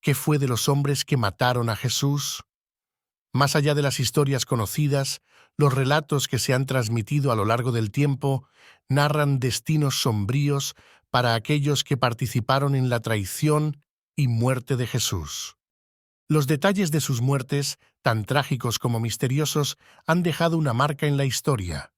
¿Qué fue de los hombres que mataron a Jesús? Más allá de las historias conocidas, los relatos que se han transmitido a lo largo del tiempo narran destinos sombríos para aquellos que participaron en la traición y muerte de Jesús. Los detalles de sus muertes, tan trágicos como misteriosos, han dejado una marca en la historia.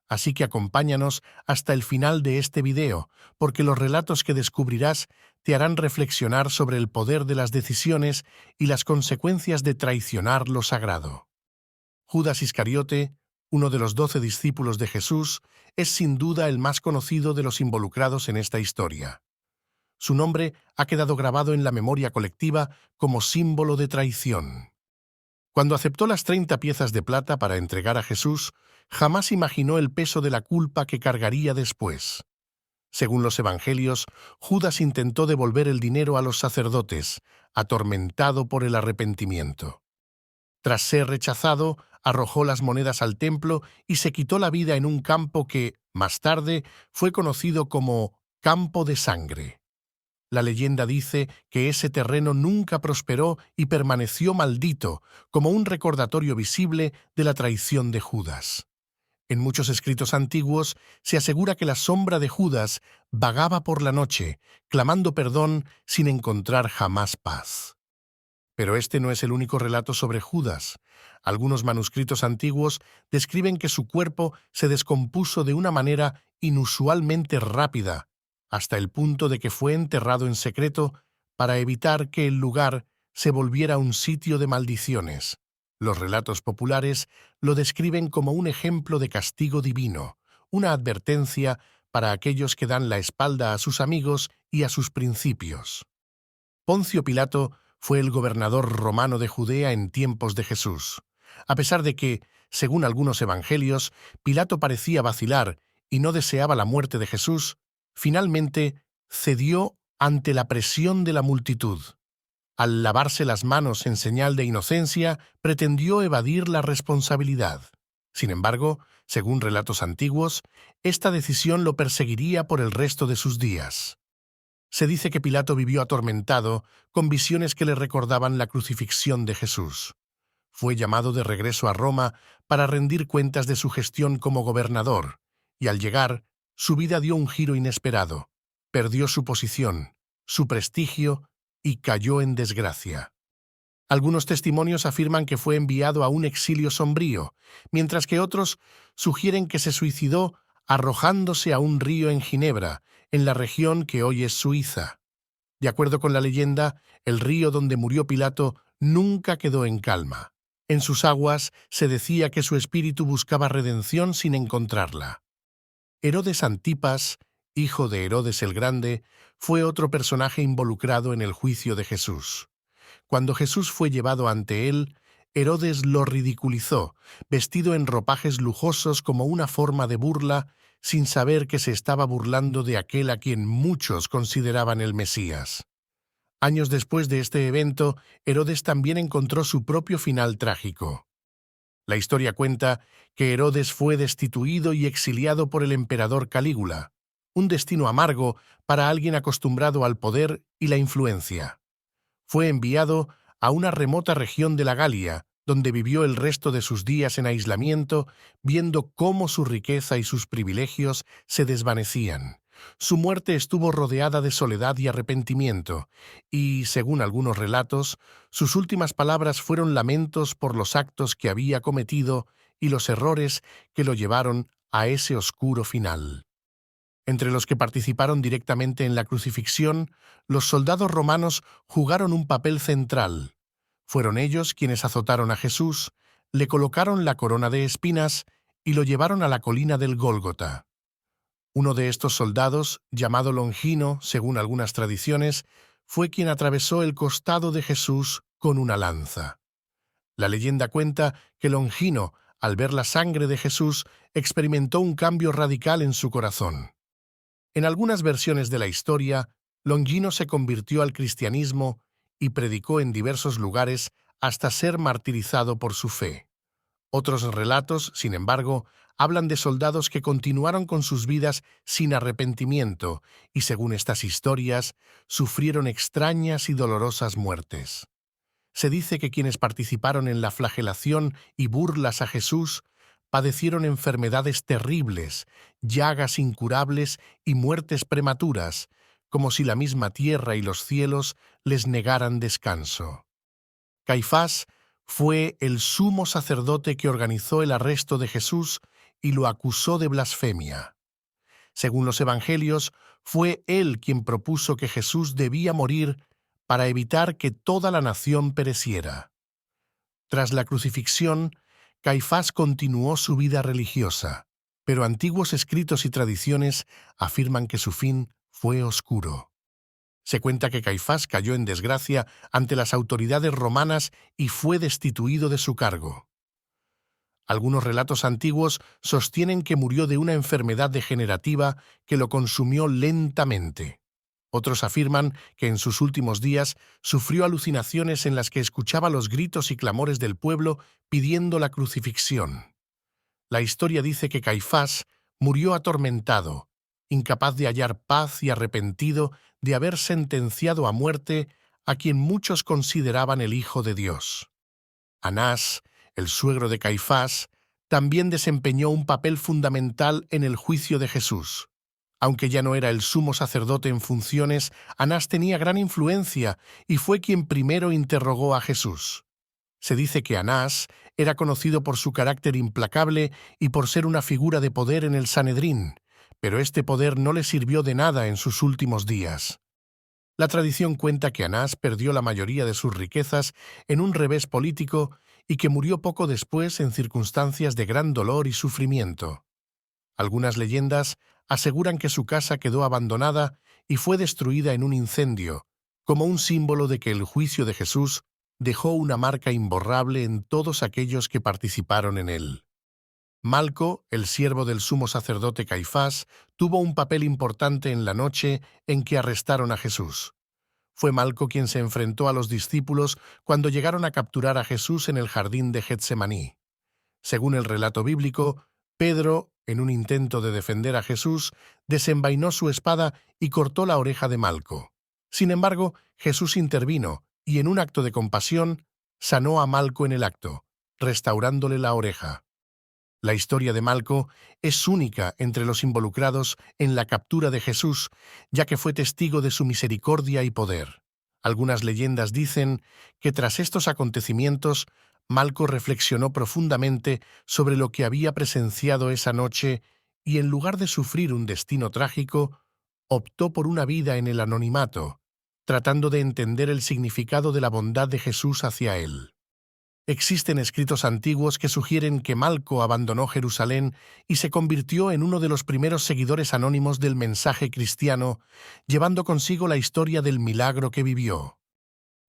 Así que acompáñanos hasta el final de este video, porque los relatos que descubrirás te harán reflexionar sobre el poder de las decisiones y las consecuencias de traicionar lo sagrado. Judas Iscariote, uno de los 12 discípulos de Jesús, es sin duda el más conocido de los involucrados en esta historia. Su nombre ha quedado grabado en la memoria colectiva como símbolo de traición. Cuando aceptó las 30 piezas de plata para entregar a Jesús, jamás imaginó el peso de la culpa que cargaría después. Según los evangelios, Judas intentó devolver el dinero a los sacerdotes, atormentado por el arrepentimiento. Tras ser rechazado, arrojó las monedas al templo y se quitó la vida en un campo que, más tarde, fue conocido como Campo de Sangre. La leyenda dice que ese terreno nunca prosperó y permaneció maldito, como un recordatorio visible de la traición de Judas. En muchos escritos antiguos se asegura que la sombra de Judas vagaba por la noche, clamando perdón sin encontrar jamás paz. Pero este no es el único relato sobre Judas. Algunos manuscritos antiguos describen que su cuerpo se descompuso de una manera inusualmente rápida, hasta el punto de que fue enterrado en secreto para evitar que el lugar se volviera un sitio de maldiciones. Los relatos populares lo describen como un ejemplo de castigo divino, una advertencia para aquellos que dan la espalda a sus amigos y a sus principios. Poncio Pilato fue el gobernador romano de Judea en tiempos de Jesús. A pesar de que, según algunos evangelios, Pilato parecía vacilar y no deseaba la muerte de Jesús, finalmente cedió ante la presión de la multitud. Al lavarse las manos en señal de inocencia, pretendió evadir la responsabilidad. Sin embargo, según relatos antiguos, esta decisión lo perseguiría por el resto de sus días. Se dice que Pilato vivió atormentado con visiones que le recordaban la crucifixión de Jesús. Fue llamado de regreso a Roma para rendir cuentas de su gestión como gobernador, y al llegar, su vida dio un giro inesperado. Perdió su posición, su prestigio y cayó en desgracia. Algunos testimonios afirman que fue enviado a un exilio sombrío, mientras que otros sugieren que se suicidó arrojándose a un río en Ginebra, en la región que hoy es Suiza. De acuerdo con la leyenda, el río donde murió Pilato nunca quedó en calma. En sus aguas se decía que su espíritu buscaba redención sin encontrarla. Herodes Antipas, hijo de Herodes el Grande, fue otro personaje involucrado en el juicio de Jesús. Cuando Jesús fue llevado ante él, Herodes lo ridiculizó, vestido en ropajes lujosos como una forma de burla, sin saber que se estaba burlando de aquel a quien muchos consideraban el Mesías. Años después de este evento, Herodes también encontró su propio final trágico. La historia cuenta que Herodes fue destituido y exiliado por el emperador Calígula, un destino amargo para alguien acostumbrado al poder y la influencia. Fue enviado a una remota región de la Galia, donde vivió el resto de sus días en aislamiento, viendo cómo su riqueza y sus privilegios se desvanecían. Su muerte estuvo rodeada de soledad y arrepentimiento, y, según algunos relatos, sus últimas palabras fueron lamentos por los actos que había cometido y los errores que lo llevaron a ese oscuro final. Entre los que participaron directamente en la crucifixión, los soldados romanos jugaron un papel central. Fueron ellos quienes azotaron a Jesús, le colocaron la corona de espinas y lo llevaron a la colina del Gólgota. Uno de estos soldados, llamado Longino, según algunas tradiciones, fue quien atravesó el costado de Jesús con una lanza. La leyenda cuenta que Longino, al ver la sangre de Jesús, experimentó un cambio radical en su corazón. En algunas versiones de la historia, Longino se convirtió al cristianismo y predicó en diversos lugares hasta ser martirizado por su fe. Otros relatos, sin embargo, hablan de soldados que continuaron con sus vidas sin arrepentimiento y, según estas historias, sufrieron extrañas y dolorosas muertes. Se dice que quienes participaron en la flagelación y burlas a Jesús padecieron enfermedades terribles, llagas incurables y muertes prematuras, como si la misma tierra y los cielos les negaran descanso. Caifás fue el sumo sacerdote que organizó el arresto de Jesús y lo acusó de blasfemia. Según los evangelios, fue él quien propuso que Jesús debía morir para evitar que toda la nación pereciera. Tras la crucifixión, Caifás continuó su vida religiosa, pero antiguos escritos y tradiciones afirman que su fin fue oscuro. Se cuenta que Caifás cayó en desgracia ante las autoridades romanas y fue destituido de su cargo. Algunos relatos antiguos sostienen que murió de una enfermedad degenerativa que lo consumió lentamente. Otros afirman que en sus últimos días sufrió alucinaciones en las que escuchaba los gritos y clamores del pueblo pidiendo la crucifixión. La historia dice que Caifás murió atormentado, incapaz de hallar paz y arrepentido de haber sentenciado a muerte a quien muchos consideraban el Hijo de Dios. Anás, el suegro de Caifás, también desempeñó un papel fundamental en el juicio de Jesús. Aunque ya no era el sumo sacerdote en funciones, Anás tenía gran influencia y fue quien primero interrogó a Jesús. Se dice que Anás era conocido por su carácter implacable y por ser una figura de poder en el Sanedrín, pero este poder no le sirvió de nada en sus últimos días. La tradición cuenta que Anás perdió la mayoría de sus riquezas en un revés político y que murió poco después en circunstancias de gran dolor y sufrimiento. Algunas leyendas aseguran que su casa quedó abandonada y fue destruida en un incendio, como un símbolo de que el juicio de Jesús dejó una marca imborrable en todos aquellos que participaron en él. Malco, el siervo del sumo sacerdote Caifás, tuvo un papel importante en la noche en que arrestaron a Jesús. Fue Malco quien se enfrentó a los discípulos cuando llegaron a capturar a Jesús en el jardín de Getsemaní. Según el relato bíblico, Pedro, en un intento de defender a Jesús, desenvainó su espada y cortó la oreja de Malco. Sin embargo, Jesús intervino y, en un acto de compasión, sanó a Malco en el acto, restaurándole la oreja. La historia de Malco es única entre los involucrados en la captura de Jesús, ya que fue testigo de su misericordia y poder. Algunas leyendas dicen que tras estos acontecimientos, Malco reflexionó profundamente sobre lo que había presenciado esa noche y, en lugar de sufrir un destino trágico, optó por una vida en el anonimato, tratando de entender el significado de la bondad de Jesús hacia él. Existen escritos antiguos que sugieren que Malco abandonó Jerusalén y se convirtió en uno de los primeros seguidores anónimos del mensaje cristiano, llevando consigo la historia del milagro que vivió.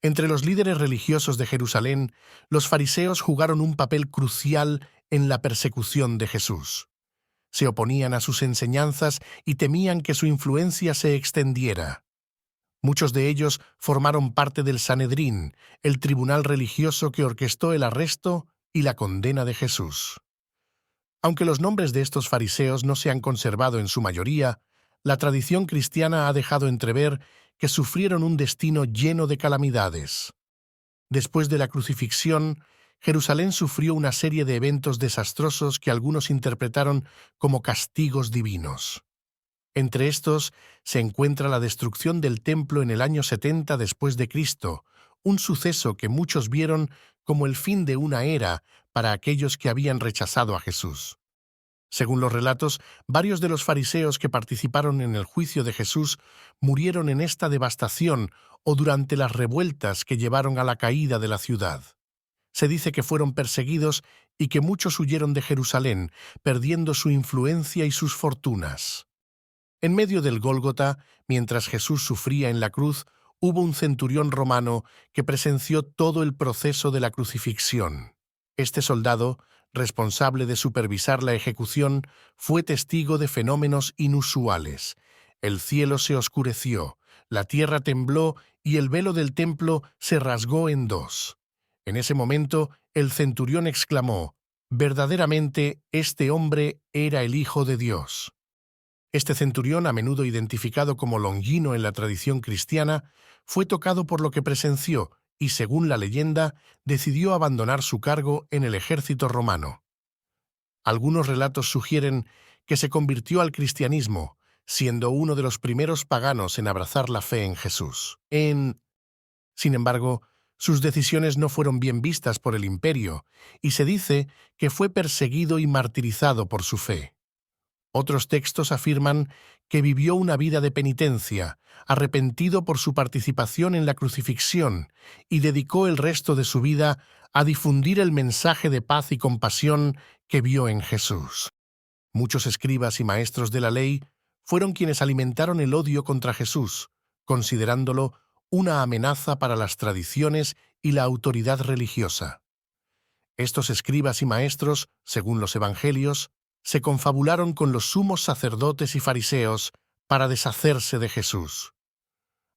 Entre los líderes religiosos de Jerusalén, los fariseos jugaron un papel crucial en la persecución de Jesús. Se oponían a sus enseñanzas y temían que su influencia se extendiera. Muchos de ellos formaron parte del Sanedrín, el tribunal religioso que orquestó el arresto y la condena de Jesús. Aunque los nombres de estos fariseos no se han conservado en su mayoría, la tradición cristiana ha dejado entrever que sufrieron un destino lleno de calamidades. Después de la crucifixión, Jerusalén sufrió una serie de eventos desastrosos que algunos interpretaron como castigos divinos. Entre estos se encuentra la destrucción del templo en el año 70 después de Cristo, un suceso que muchos vieron como el fin de una era para aquellos que habían rechazado a Jesús. Según los relatos, varios de los fariseos que participaron en el juicio de Jesús murieron en esta devastación o durante las revueltas que llevaron a la caída de la ciudad. Se dice que fueron perseguidos y que muchos huyeron de Jerusalén, perdiendo su influencia y sus fortunas. En medio del Gólgota, mientras Jesús sufría en la cruz, hubo un centurión romano que presenció todo el proceso de la crucifixión. Este soldado, responsable de supervisar la ejecución, fue testigo de fenómenos inusuales. El cielo se oscureció, la tierra tembló y el velo del templo se rasgó en dos. En ese momento, el centurión exclamó: Verdaderamente, este hombre era el Hijo de Dios. Este centurión, a menudo identificado como Longino en la tradición cristiana, fue tocado por lo que presenció y, según la leyenda, decidió abandonar su cargo en el ejército romano. Algunos relatos sugieren que se convirtió al cristianismo, siendo uno de los primeros paganos en abrazar la fe en Jesús. Sin embargo, sus decisiones no fueron bien vistas por el imperio, y se dice que fue perseguido y martirizado por su fe. Otros textos afirman que vivió una vida de penitencia, arrepentido por su participación en la crucifixión, y dedicó el resto de su vida a difundir el mensaje de paz y compasión que vio en Jesús. Muchos escribas y maestros de la ley fueron quienes alimentaron el odio contra Jesús, considerándolo una amenaza para las tradiciones y la autoridad religiosa. Estos escribas y maestros, según los evangelios, se confabularon con los sumos sacerdotes y fariseos para deshacerse de Jesús.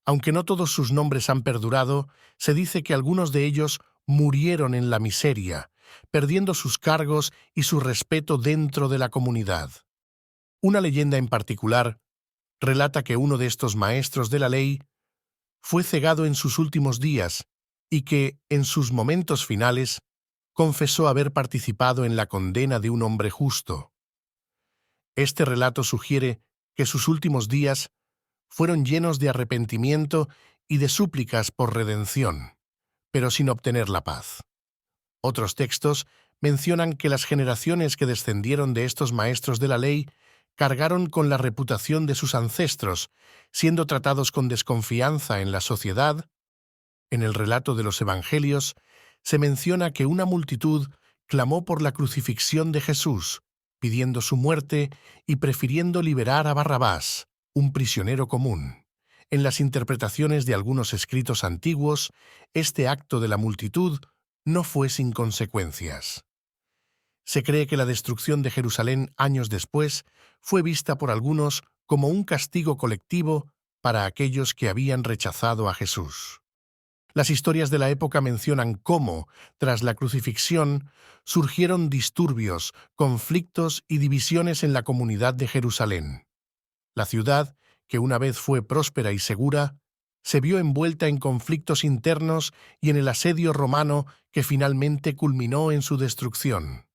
Aunque no todos sus nombres han perdurado, se dice que algunos de ellos murieron en la miseria, perdiendo sus cargos y su respeto dentro de la comunidad. Una leyenda en particular relata que uno de estos maestros de la ley fue cegado en sus últimos días y que, en sus momentos finales, confesó haber participado en la condena de un hombre justo. Este relato sugiere que sus últimos días fueron llenos de arrepentimiento y de súplicas por redención, pero sin obtener la paz. Otros textos mencionan que las generaciones que descendieron de estos maestros de la ley cargaron con la reputación de sus ancestros, siendo tratados con desconfianza en la sociedad. En el relato de los evangelios se menciona que una multitud clamó por la crucifixión de Jesús, pidiendo su muerte y prefiriendo liberar a Barrabás, un prisionero común. En las interpretaciones de algunos escritos antiguos, este acto de la multitud no fue sin consecuencias. Se cree que la destrucción de Jerusalén años después fue vista por algunos como un castigo colectivo para aquellos que habían rechazado a Jesús. Las historias de la época mencionan cómo, tras la crucifixión, surgieron disturbios, conflictos y divisiones en la comunidad de Jerusalén. La ciudad, que una vez fue próspera y segura, se vio envuelta en conflictos internos y en el asedio romano que finalmente culminó en su destrucción.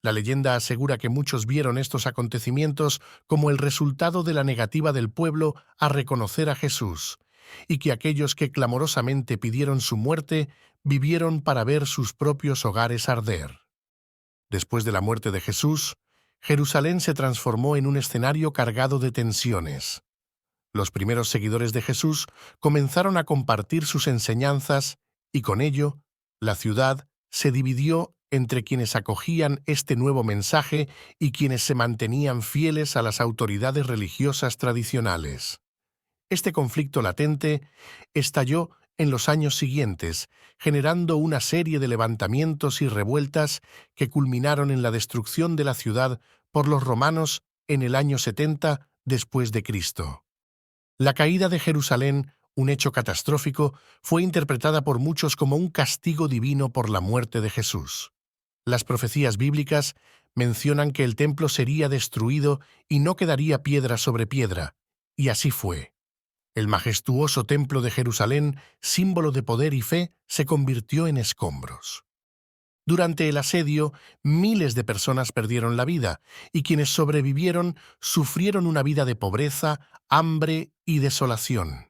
La leyenda asegura que muchos vieron estos acontecimientos como el resultado de la negativa del pueblo a reconocer a Jesús, y que aquellos que clamorosamente pidieron su muerte vivieron para ver sus propios hogares arder. Después de la muerte de Jesús, Jerusalén se transformó en un escenario cargado de tensiones. Los primeros seguidores de Jesús comenzaron a compartir sus enseñanzas y con ello, la ciudad se dividió entre quienes acogían este nuevo mensaje y quienes se mantenían fieles a las autoridades religiosas tradicionales. Este conflicto latente estalló en los años siguientes, generando una serie de levantamientos y revueltas que culminaron en la destrucción de la ciudad por los romanos en el año 70 después de Cristo. La caída de Jerusalén, un hecho catastrófico, fue interpretada por muchos como un castigo divino por la muerte de Jesús. Las profecías bíblicas mencionan que el templo sería destruido y no quedaría piedra sobre piedra, y así fue. El majestuoso templo de Jerusalén, símbolo de poder y fe, se convirtió en escombros. Durante el asedio, miles de personas perdieron la vida, y quienes sobrevivieron sufrieron una vida de pobreza, hambre y desolación.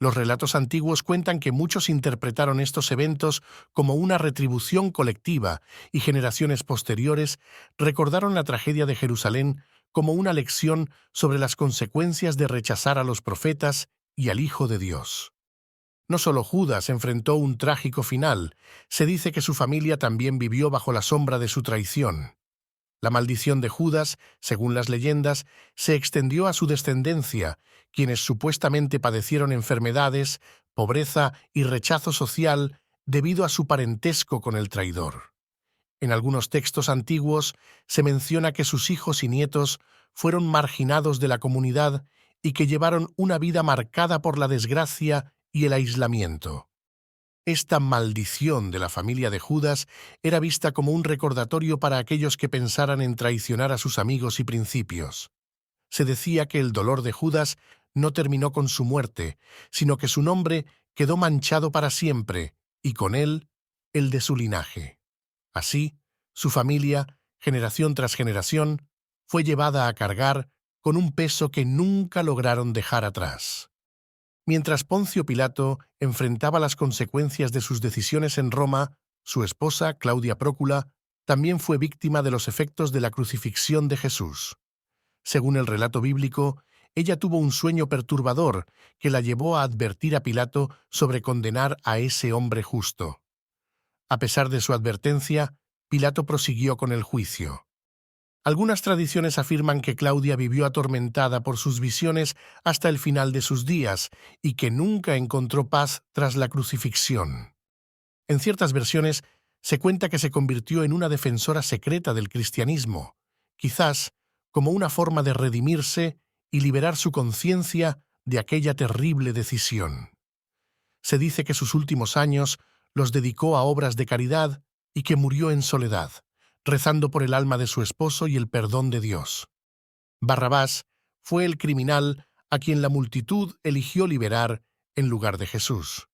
Los relatos antiguos cuentan que muchos interpretaron estos eventos como una retribución colectiva y generaciones posteriores recordaron la tragedia de Jerusalén como una lección sobre las consecuencias de rechazar a los profetas y al Hijo de Dios. No solo Judas enfrentó un trágico final, se dice que su familia también vivió bajo la sombra de su traición. La maldición de Judas, según las leyendas, se extendió a su descendencia, quienes supuestamente padecieron enfermedades, pobreza y rechazo social debido a su parentesco con el traidor. En algunos textos antiguos se menciona que sus hijos y nietos fueron marginados de la comunidad y que llevaron una vida marcada por la desgracia y el aislamiento. Esta maldición de la familia de Judas era vista como un recordatorio para aquellos que pensaran en traicionar a sus amigos y principios. Se decía que el dolor de Judas no terminó con su muerte, sino que su nombre quedó manchado para siempre, y con él, el de su linaje. Así, su familia, generación tras generación, fue llevada a cargar con un peso que nunca lograron dejar atrás. Mientras Poncio Pilato enfrentaba las consecuencias de sus decisiones en Roma, su esposa, Claudia Prócula, también fue víctima de los efectos de la crucifixión de Jesús. Según el relato bíblico, ella tuvo un sueño perturbador que la llevó a advertir a Pilato sobre condenar a ese hombre justo. A pesar de su advertencia, Pilato prosiguió con el juicio. Algunas tradiciones afirman que Claudia vivió atormentada por sus visiones hasta el final de sus días y que nunca encontró paz tras la crucifixión. En ciertas versiones se cuenta que se convirtió en una defensora secreta del cristianismo, quizás como una forma de redimirse y liberar su conciencia de aquella terrible decisión. Se dice que sus últimos años los dedicó a obras de caridad y que murió en soledad, rezando por el alma de su esposo y el perdón de Dios. Barrabás fue el criminal a quien la multitud eligió liberar en lugar de Jesús.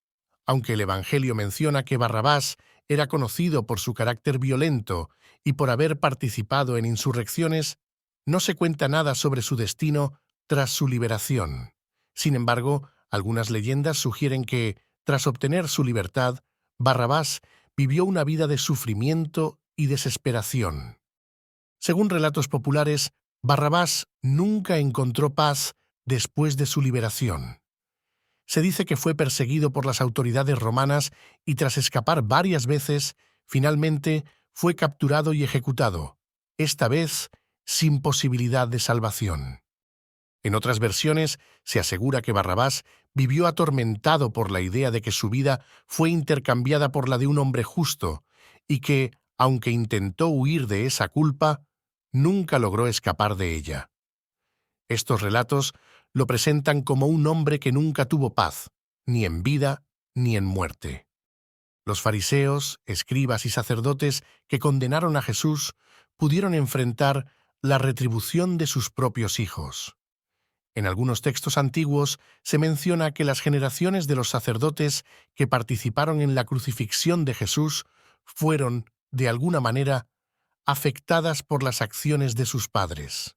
Aunque el Evangelio menciona que Barrabás era conocido por su carácter violento y por haber participado en insurrecciones, no se cuenta nada sobre su destino tras su liberación. Sin embargo, algunas leyendas sugieren que, tras obtener su libertad, Barrabás vivió una vida de sufrimiento y desesperación. Según relatos populares, Barrabás nunca encontró paz después de su liberación. Se dice que fue perseguido por las autoridades romanas y tras escapar varias veces, finalmente fue capturado y ejecutado, esta vez sin posibilidad de salvación. En otras versiones se asegura que Barrabás vivió atormentado por la idea de que su vida fue intercambiada por la de un hombre justo y que, aunque intentó huir de esa culpa, nunca logró escapar de ella. Estos relatos lo presentan como un hombre que nunca tuvo paz, ni en vida ni en muerte. Los fariseos, escribas y sacerdotes que condenaron a Jesús pudieron enfrentar la retribución de sus propios hijos. En algunos textos antiguos se menciona que las generaciones de los sacerdotes que participaron en la crucifixión de Jesús fueron, de alguna manera, afectadas por las acciones de sus padres.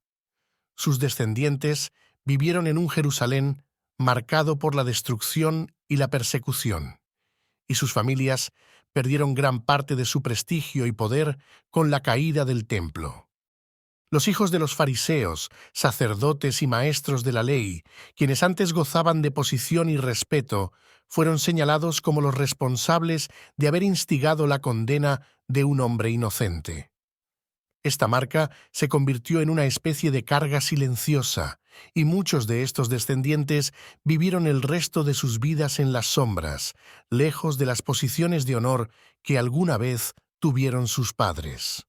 Sus descendientes vivieron en un Jerusalén marcado por la destrucción y la persecución, y sus familias perdieron gran parte de su prestigio y poder con la caída del templo. Los hijos de los fariseos, sacerdotes y maestros de la ley, quienes antes gozaban de posición y respeto, fueron señalados como los responsables de haber instigado la condena de un hombre inocente. Esta marca se convirtió en una especie de carga silenciosa, y muchos de estos descendientes vivieron el resto de sus vidas en las sombras, lejos de las posiciones de honor que alguna vez tuvieron sus padres.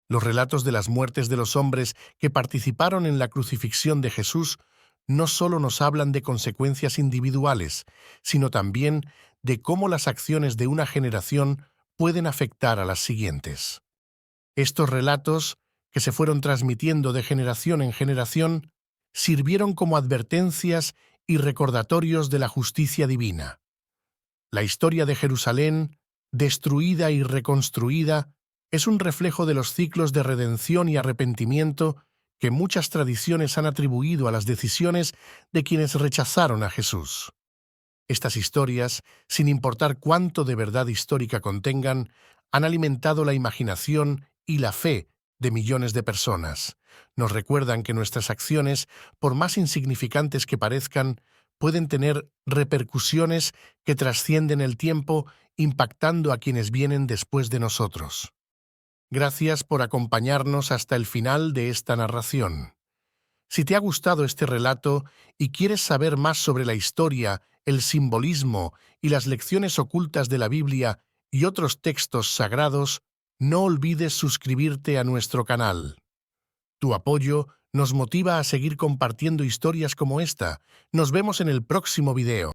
Los relatos de las muertes de los hombres que participaron en la crucifixión de Jesús no solo nos hablan de consecuencias individuales, sino también de cómo las acciones de una generación pueden afectar a las siguientes. Estos relatos, que se fueron transmitiendo de generación en generación, sirvieron como advertencias y recordatorios de la justicia divina. La historia de Jerusalén, destruida y reconstruida, es un reflejo de los ciclos de redención y arrepentimiento que muchas tradiciones han atribuido a las decisiones de quienes rechazaron a Jesús. Estas historias, sin importar cuánto de verdad histórica contengan, han alimentado la imaginación y la fe de millones de personas. Nos recuerdan que nuestras acciones, por más insignificantes que parezcan, pueden tener repercusiones que trascienden el tiempo, impactando a quienes vienen después de nosotros. Gracias por acompañarnos hasta el final de esta narración. Si te ha gustado este relato y quieres saber más sobre la historia, el simbolismo y las lecciones ocultas de la Biblia y otros textos sagrados, no olvides suscribirte a nuestro canal. Tu apoyo nos motiva a seguir compartiendo historias como esta. Nos vemos en el próximo video.